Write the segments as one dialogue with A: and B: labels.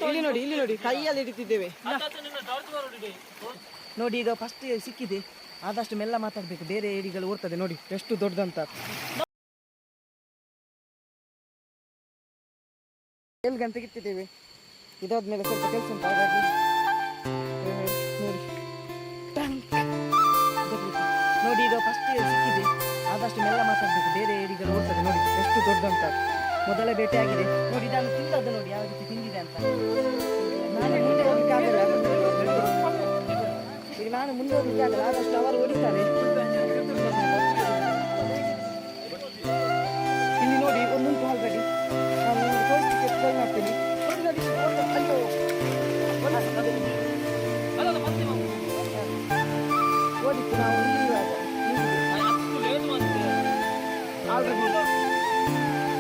A: ಇಲ್ಲಿ ನೋಡಿ, ಇಲ್ಲಿ ನೋಡಿ, ಕೈಯಲ್ಲಿ ಹಿಡಿತಿದ್ದೇವೆ ನೋಡಿ. ಈಗ ಫಸ್ಟ್ ಸಿಕ್ಕಿದೆ, ಆದಷ್ಟು ಮೆಲ್ಲ ಮಾತಾಡ್ಬೇಕು, ಬೇರೆ ಏಡಿಗಳು ಓಡ್ತದೆ ನೋಡಿ ಎಷ್ಟು ದೊಡ್ಡದಂತ. ಗಂಟೆಗೆ ಇಟ್ಟಿದ್ದೇವೆ, ಇದಾದ್ಮೇಲೆ ಸ್ವಲ್ಪ ಕೆಲಸ ಉಂಟು ಹಾಗಾಗಿ ನೋಡಿ. ಈಗ ಫಸ್ಟ್ ಸಿಕ್ಕಿದೆ, ಆದಷ್ಟು ಮೆಲ್ಲ ಮಾತಾಡ್ಬೇಕು, ಬೇರೆ ಏಡಿಗಳು ಓಡ್ತದೆ ನೋಡಿ ಎಷ್ಟು ದೊಡ್ಡದಂತ. ಮೊದಲ ಬೇಟೆ ಆಗಿದೆ ನೋಡಿ, ಇದನ್ನು ತಿಂದದ್ದು ನೋಡಿ ಯಾವ ರೀತಿ ತಿಂದಿದೆ ಅಂತ. ನಾನೇ ಮುಂದೆ ಹೋಗ್ಲಿಕ್ಕೆ ಆಗಲ್ಲ, ಈಗ ನಾನು ಮುಂದೆ ಹೋಗ್ಲಿಕ್ಕೆ ಆಗಲ್ಲ, ಆದಷ್ಟು ಅವರು ಹೊಡಿತಾರೆ. ಇಲ್ಲಿ ನೋಡಿ ಒಂದುಂಟು ಆಲ್ರೆಡಿ, ನಾನು ತೋರಿಸಲಿಕ್ಕೆ ಟ್ರೈ ಮಾಡ್ತೀನಿ. ಅಯ್ಯೋ ಓದಿತ್ತು ನಾವು ಇಲ್ಲಿರುವಾಗ ಆಲ್ರೆಡಿ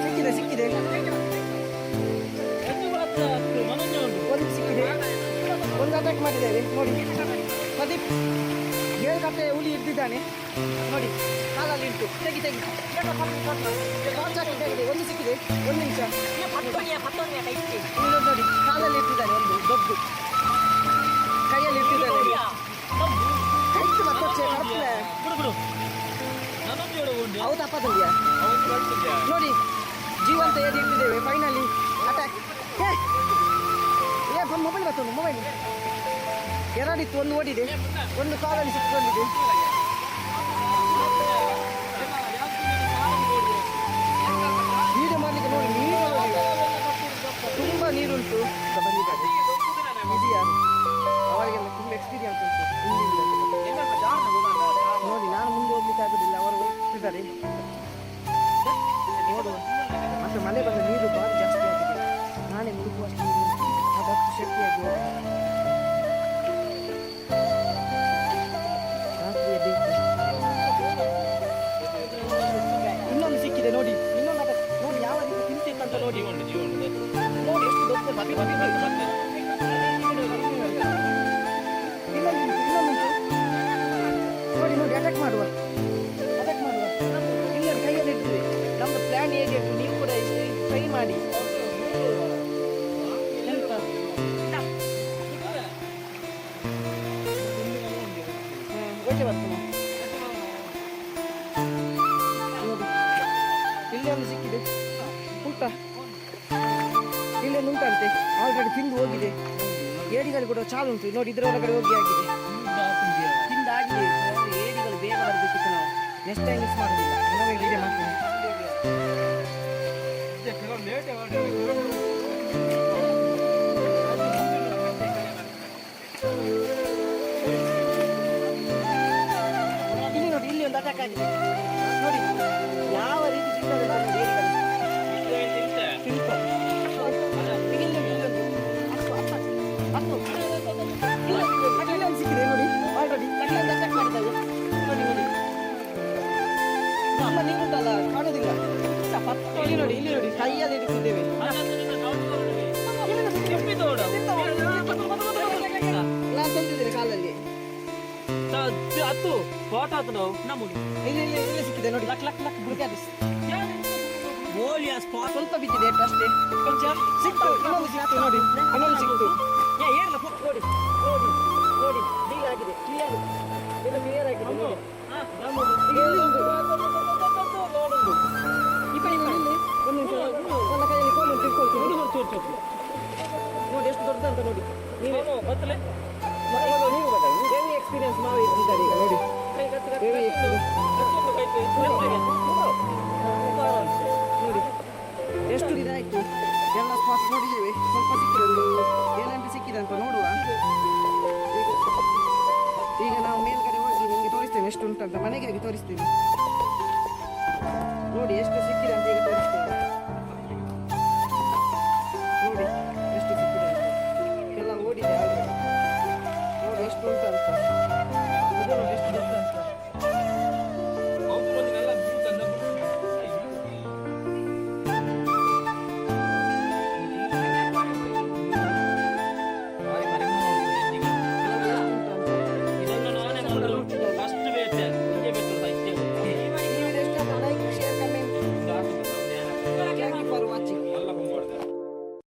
A: ಸಿಕ್ಕಿದೆ ಸಿಕ್ಕಿದೆ ಒಂದು ಸಿಕ್ಕಿದೆ, ಒಂದು ಅಟ್ಯಾಕ್ ಮಾಡಿದ್ದೇವೆ ನೋಡಿ. ಪ್ರದೀಪ್ 7 ಗಂಟೆ ಹುಲಿ ಹಿಡಿದಿದ್ದಾನೆ ನೋಡಿ, ಕಾಲಲ್ಲಿ ಇಟ್ಟು ತೆಗಿ ತೆಗಿ ಒಂದು ಸಿಕ್ಕಿದೆ. 1 ನಿಮಿಷ ನೋಡಿ, ಕಾಲಲ್ಲಿ ಇಟ್ಟಿದ್ದಾನೆ ಒಂದು ದೊಡ್ಡ, ಕೈಯಲ್ಲಿ ಇಟ್ಟಿದ್ದಾನೆ. ಅವು ತಪ್ಪದಲ್ಲಿಯಾ ನೋಡಿ, ಜೀವಂತ ಏಡಿ ಇಟ್ಟಿದ್ದೇವೆ. Finally attack. ಮೊಬೈಲ್ ಬರ್ತದೆ, ಮೊಬೈಲ್ ಎರಡಿತ್ತು, ಒಂದು ಓಡಿದೆ, ಒಂದು ಕಾಲಲ್ಲಿ ಸಿಕ್ಕೊಂಡಿದೆ. ವೀಡಿಯೋ ಮಾಡಲಿಕ್ಕೆ ನೋಡಿ, ನೀರು ತುಂಬ ನೀರುಂಟು. ಬಂದಿದ್ದಾರೆ ಇದೆಯಾ, ಅವರಿಗೆಲ್ಲ ತುಂಬ ಎಕ್ಸ್ಪೀರಿಯನ್ಸ್ ಉಂಟು ನೋಡಿ. ನಾನು ಮುಂದೆ ಹೋಗ್ಲಿಕ್ಕೆ ಆಗೋದಿಲ್ಲ, ಅವರು ಹೋಗ್ತಿದ್ದಾರೆ ನೋಡುವ. ಮತ್ತೆ ಮಳೆ ಬಂದ ನೀರು ಭಾರಿ ಜಾಸ್ತಿ ಆಗಿದೆ, ನಾನೇ ಮುಳುಗುವಷ್ಟು ನೀರು ಅದಷ್ಟು ಶಕ್ತಿಯಾಗಿ ಇನ್ನೊಂದು ಸಿಕ್ಕಿದೆ ನೋಡಿ, ಇನ್ನೊಂದು ನೋಡಿ ಯಾವ ರೀತಿ ತಿಂತಿತ್ತಂತ ನೋಡಿ. ನೋಡಿ ಎಷ್ಟು ದೊಡ್ಡ ನೋಡಿ ನೋಡಿ. ಅಟ್ಯಾಕ್ ಮಾಡುವ ಇಲ್ಲ, ಕೈಯಲ್ಲಿ ಇರ್ತದೆ. ನಮ್ದು ಪ್ಲಾನ್ ಹೇಗೆ ಇತ್ತು, ನೀವು ಕೂಡ ಟ್ರೈ ಮಾಡಿ. ಓಕೆ ಬರ್ತೀನಿ ನೋಡಿ. ಇಲ್ಲಿ ಒಂದು ಸಿಕ್ಕಿದೆ ಊಟ, ಇಲ್ಲೊಂದು ಉಂಟಂತೆ, ಆಲ್ರೆಡಿ ತಿಂದು ಹೋಗಿದೆ. ಏಡಿಗಳು ಕೂಡ ಚಾಲು ಉಂಟು ನೋಡಿ, ಇದರೊಳಗಡೆ ಹೋಗಿ ಆಗಿದೆ, ತಿಂದಾಗಿದೆ. ಏಡಿಗಳು ಬೇಗ ಬರಬೇಕಿತ್ತು, ನಾವು ನೆಕ್ಸ್ಟ್ ಟೈಮ್ ಮಿಸ್ ಮಾಡೋದಿಲ್ಲ. ಇನ್ನೊಮ್ಮೆ ವಿಡಿಯೋ ಮಾಡ್ತೀನಿ. ಇಲ್ಲಿ ನೋಡಿ, ಇಲ್ಲಿ ಒಂದು ಅಟ್ಯಾಕ್ ಆಗಿದೆ ನೋಡಿ, ಯಾವ ರೀತಿ ಸಿಗ್ತದೆ ಸಿಕ್ಕಿದೆ ನೋಡಿ. ಆಲ್ರೆಡಿ ಅಟ್ಯಾಕ್ ಮಾಡಿದ್ದಾವೆ ನೋಡಿ ನೋಡಿ. ನಮ್ಮ ನೀರುಂಟಲ್ಲ ಕಾಣೋದಿಲ್ಲ. ಇಲ್ಲಿ ನೋಡಿ, ಇಲ್ಲಿ ನೋಡಿ, ಕೈಯಲ್ಲಿ ಇಡ್ತಿದ್ದೇವೆ. ನಾನು ತಂದಿದ್ದೇನೆ ಕಾಲಲ್ಲಿ. ಇಲ್ಲಿ ಸಿಕ್ಕಿದೆ ನೋಡಿ, ಸ್ವಲ್ಪ ಬಿದ್ದಿದೆ ಅಷ್ಟೇ. ಸಿಕ್ತು, ಇನ್ನೊಂದು ಸಿಕ್ತು ನೋಡಿ, ಇನ್ನೊಂದು ಸಿಕ್ತು ನೋಡಿ ನೋಡಿ. ಡೀಲ್ ಆಗಿದೆ, ಕ್ಲಿಯರ್ ಆಗಿದೆ ನೋಡಿ. ನನ್ನ ಕೈಯಲ್ಲಿ ಕೋಲು ತಿಳ್ಕೊಳ್ತೀನಿ ನೋಡಿ, ಎಷ್ಟು ದೊಡ್ಡದಂತ ನೋಡಿ. ನೀವು ಹೆವಿ ಎಕ್ಸ್ಪೀರಿಯನ್ಸ್ ಮಾಡಿದ್ದಾರೆ ಈಗ ನೋಡಿ. ನೋಡಿ ಎಷ್ಟು ಇದಾಯ್ತು, ಎಲ್ಲ ಸ್ಪಾಟ್ ನೋಡಿದ್ದೇವೆ. ಸ್ವಲ್ಪ ಸಿಕ್ಕಿದೆ, ಏನೆಂಟು ಸಿಕ್ಕಿದೆ ಅಂತ ನೋಡುವ. ಈಗ ನಾವು ಮೇಲ್ಗಡೆ ಹೋಗಿ ನಿಮಗೆ ತೋರಿಸ್ತೇನೆ ಎಷ್ಟು ಉಂಟಂತ, ಮನೆಗೆ ಹೋಗಿ ತೋರಿಸ್ತೇನೆ ನೋಡಿ ಎಷ್ಟು ಸಿಕ್ಕಿದೆ ಅಂತ ಈಗ ತೋರಿಸ್ತೇನೆ.